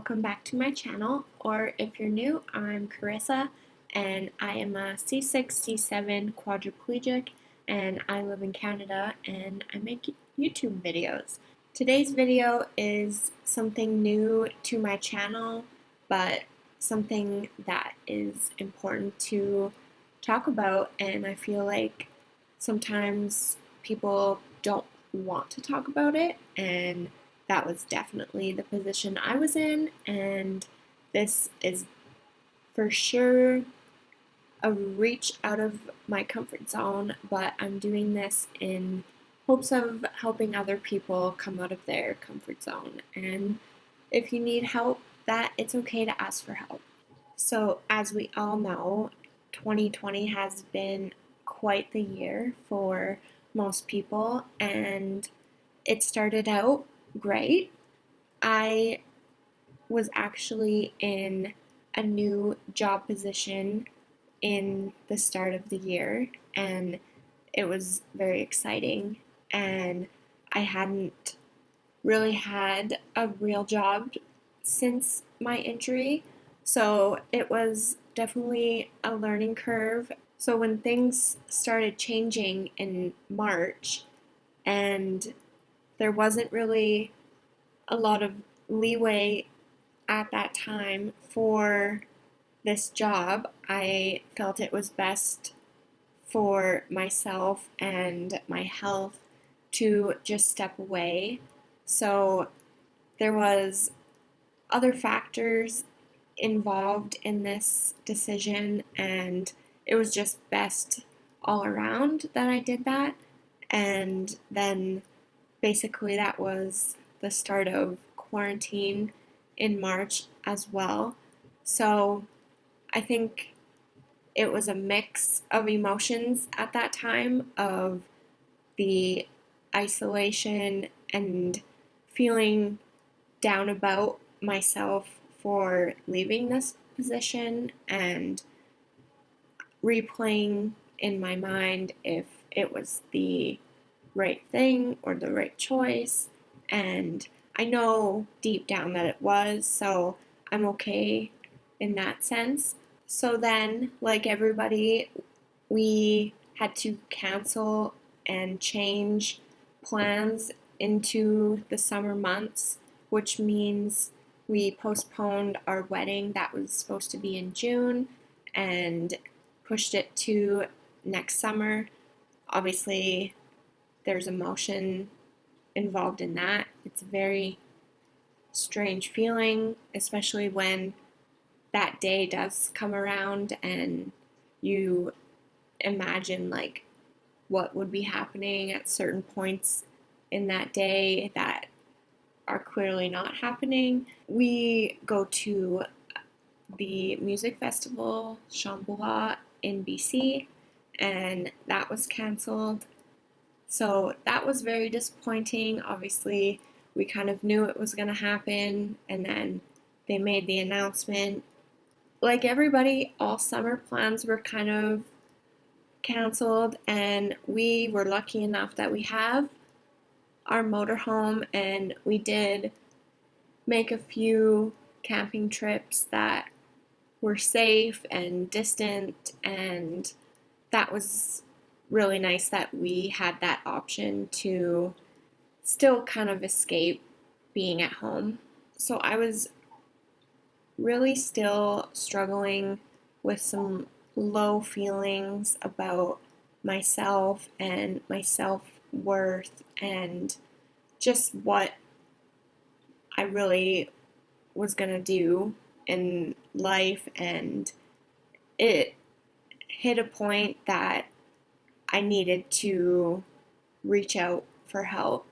welcome back to my channel, or if you're new, I'm Carissa, and I am a C6, C7 quadriplegic, and I live in Canada, and I make YouTube videos. Today's video is something new to my channel, but something that is important to talk about, and I feel like sometimes people don't want to talk about it, and that was definitely the position I was in, and this is for sure a reach out of my comfort zone, but I'm doing this in hopes of helping other people come out of their comfort zone. And if you need help, that it's okay to ask for help. So, as we all know, 2020 has been quite the year for most people, and it started out great. I was actually in a new job position in the start of the year, and it was very exciting. And I hadn't really had a real job since my injury, so it was definitely a learning curve. So when things started changing in March, and there wasn't really a lot of leeway at that time for this job, I felt it was best for myself and my health to just step away. So there was other factors involved in this decision, and it was just best all around that I did that. And then basically that was the start of quarantine in March as well. So I think it was a mix of emotions at that time of the isolation and feeling down about myself for leaving this position, and replaying in my mind if it was the right thing or the right choice. And I know deep down that it was, so I'm okay in that sense. So then, like everybody, we had to cancel and change plans into the summer months, which means we postponed our wedding that was supposed to be in June and pushed it to next summer. Obviously, there's emotion involved in that. It's a very strange feeling, especially when that day does come around and you imagine like what would be happening at certain points in that day that are clearly not happening. We go to the music festival Chambois in BC, and that was canceled. So that was very disappointing. Obviously, we kind of knew it was going to happen, and then they made the announcement. Like everybody, all summer plans were kind of canceled, and we were lucky enough that we have our motorhome, and we did make a few camping trips that were safe and distant, and that was really nice that we had that option to still kind of escape being at home. So I was really still struggling with some low feelings about myself and my self-worth and just what I really was going to do in life. And it hit a point that I needed to reach out for help.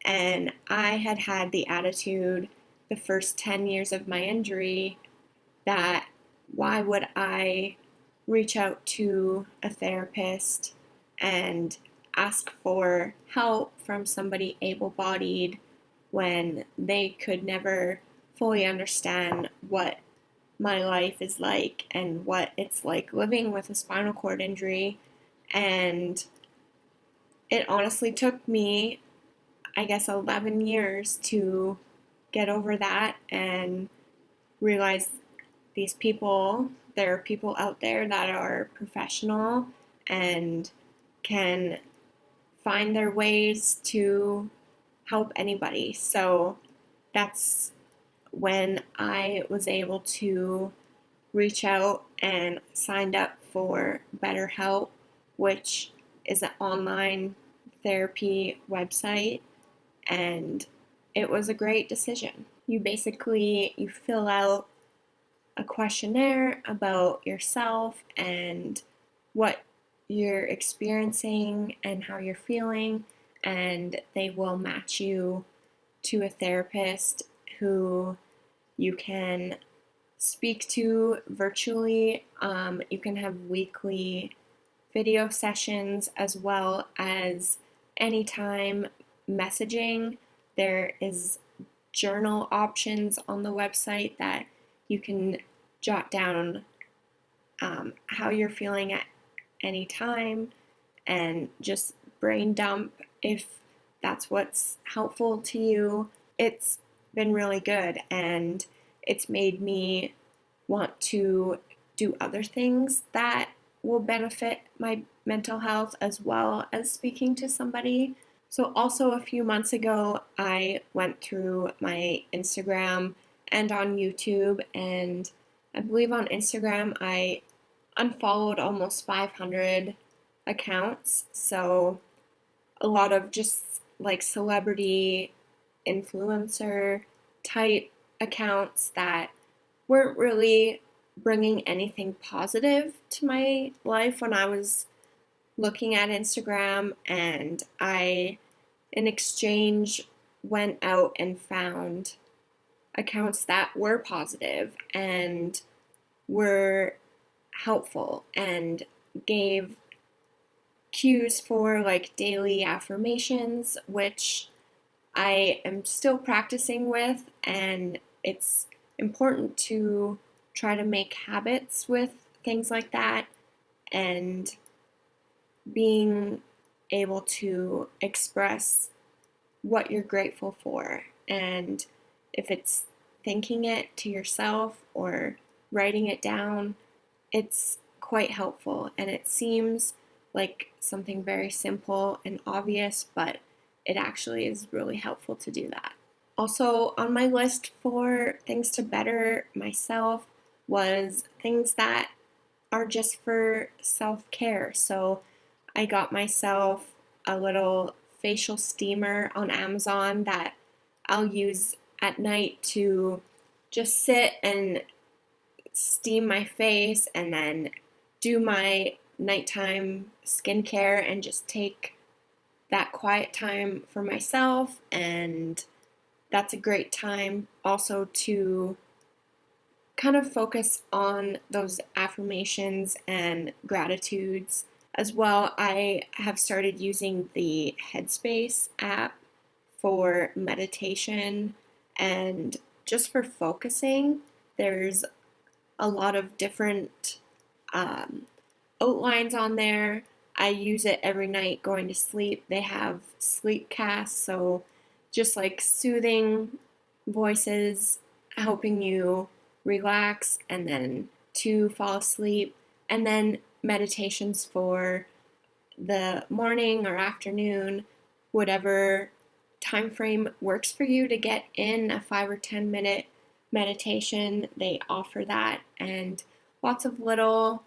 And I had had the attitude the first 10 years of my injury that why would I reach out to a therapist and ask for help from somebody able-bodied when they could never fully understand what my life is like and what it's like living with a spinal cord injury. And it honestly took me, I guess, 11 years to get over that and realize there are people out there that are professional and can find their ways to help anybody. So that's when I was able to reach out and signed up for BetterHelp, which is an online therapy website, and it was a great decision. You fill out a questionnaire about yourself and what you're experiencing and how you're feeling, and they will match you to a therapist who you can speak to virtually. You can have weekly video sessions as well as anytime messaging. There is journal options on the website that you can jot down how you're feeling at any time and just brain dump if that's what's helpful to you. It's been really good, and it's made me want to do other things that will benefit my mental health as well as speaking to somebody. So, also a few months ago, I went through my Instagram and on YouTube, and I believe on Instagram I unfollowed almost 500 accounts. So, a lot of just like celebrity influencer type accounts that weren't really bringing anything positive to my life when I was looking at Instagram. And I, in exchange, went out and found accounts that were positive and were helpful and gave cues for like daily affirmations, which I am still practicing with, and it's important to try to make habits with things like that, and being able to express what you're grateful for. And if it's thinking it to yourself or writing it down, it's quite helpful. And it seems like something very simple and obvious, but it actually is really helpful to do that. Also, on my list for things to better myself was things that are just for self care. So, I got myself a little facial steamer on Amazon that I'll use at night to just sit and steam my face and then do my nighttime skincare and just take that quiet time for myself. And that's a great time also to kind of focus on those affirmations and gratitudes as well. I have started using the Headspace app for meditation and just for focusing. There's a lot of different outlines on there. I use it every night going to sleep. They have sleep casts, so just like soothing voices helping you relax and then to fall asleep, and then meditations for the morning or afternoon, whatever time frame works for you to get in a 5 or 10 minute meditation. They offer that, and lots of little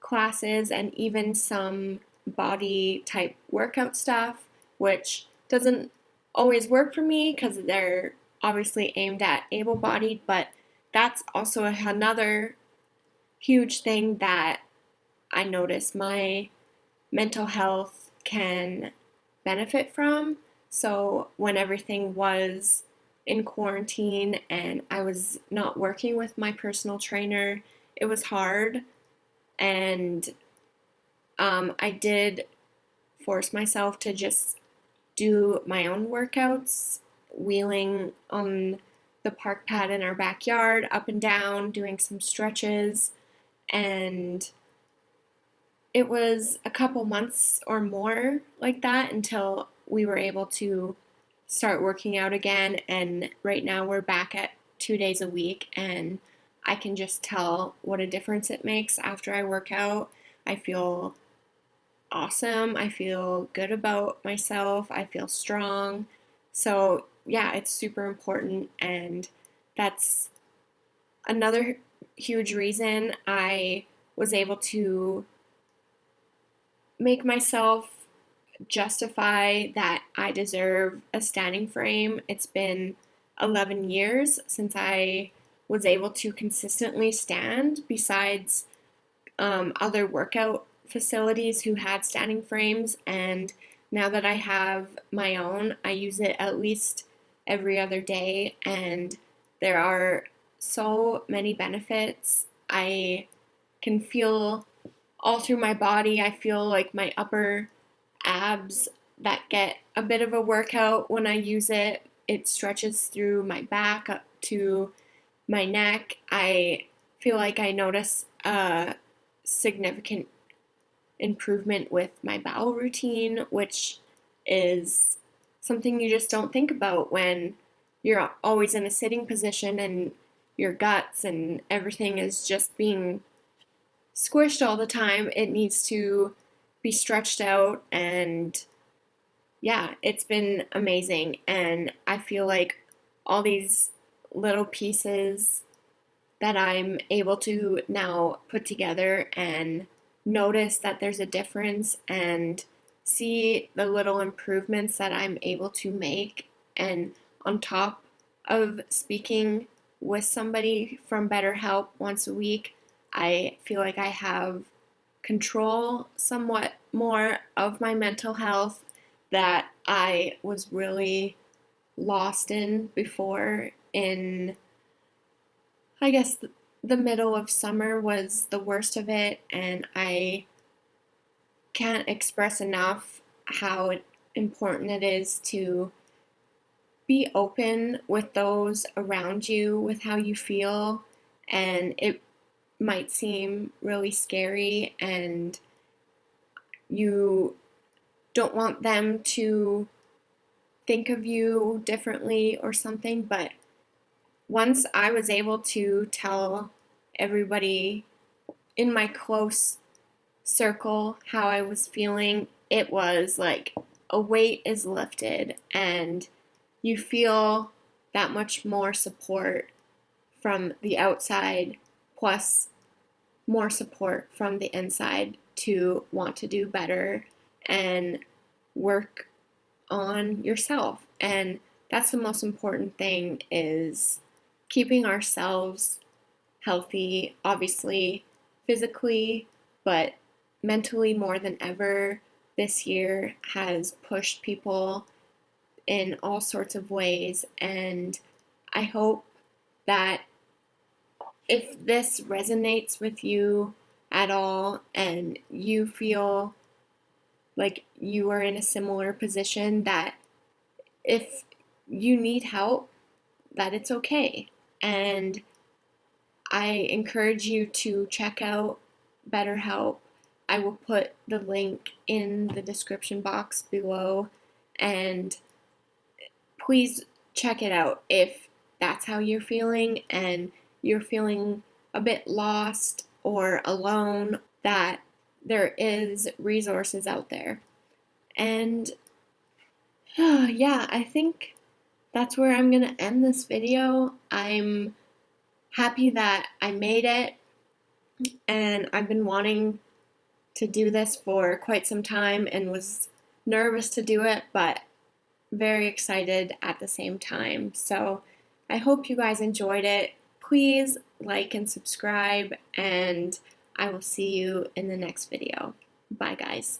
classes and even some body type workout stuff, which doesn't always work for me because they're obviously aimed at able-bodied, but that's also another huge thing that I notice my mental health can benefit from. So when everything was in quarantine and I was not working with my personal trainer, it was hard, and I did force myself to just do my own workouts, wheeling on the park pad in our backyard, up and down, doing some stretches, and it was a couple months or more like that until we were able to start working out again. And right now we're back at 2 days a week, and I can just tell what a difference it makes after I work out. I feel awesome. I feel good about myself. I feel strong. So, yeah, it's super important. And that's another huge reason I was able to make myself justify that I deserve a standing frame. It's been 11 years since I was able to consistently stand, besides other workout facilities who had standing frames. And now that I have my own, I use it at least every other day. And there are so many benefits. I can feel all through my body. I feel like my upper abs that get a bit of a workout when I use it. It stretches through my back up to my neck. I feel like I notice a significant improvement with my bowel routine, which is something you just don't think about when you're always in a sitting position and your guts and everything is just being squished all the time. It needs to be stretched out, and yeah, it's been amazing. And I feel like all these little pieces that I'm able to now put together and notice that there's a difference and see the little improvements that I'm able to make. And on top of speaking with somebody from BetterHelp once a week, I feel like I have control somewhat more of my mental health that I was really lost in before. In, I guess, the middle of summer was the worst of it, and I can't express enough how important it is to be open with those around you with how you feel. And it might seem really scary, and you don't want them to think of you differently or something, but once I was able to tell everybody in my close circle how I was feeling, it was like a weight is lifted, and you feel that much more support from the outside, plus more support from the inside to want to do better and work on yourself. And that's the most important thing, is keeping ourselves healthy, obviously physically, but mentally more than ever. This year has pushed people in all sorts of ways, and I hope that if this resonates with you at all and you feel like you are in a similar position, that if you need help, that it's okay. And I encourage you to check out BetterHelp. I will put the link in the description box below, and please check it out if that's how you're feeling and you're feeling a bit lost or alone, that there is resources out there. And yeah, I think that's where I'm going to end this video. I'm happy that I made it, and I've been wanting to do this for quite some time and was nervous to do it, but very excited at the same time. So I hope you guys enjoyed it. Please like and subscribe, and I will see you in the next video. Bye, guys.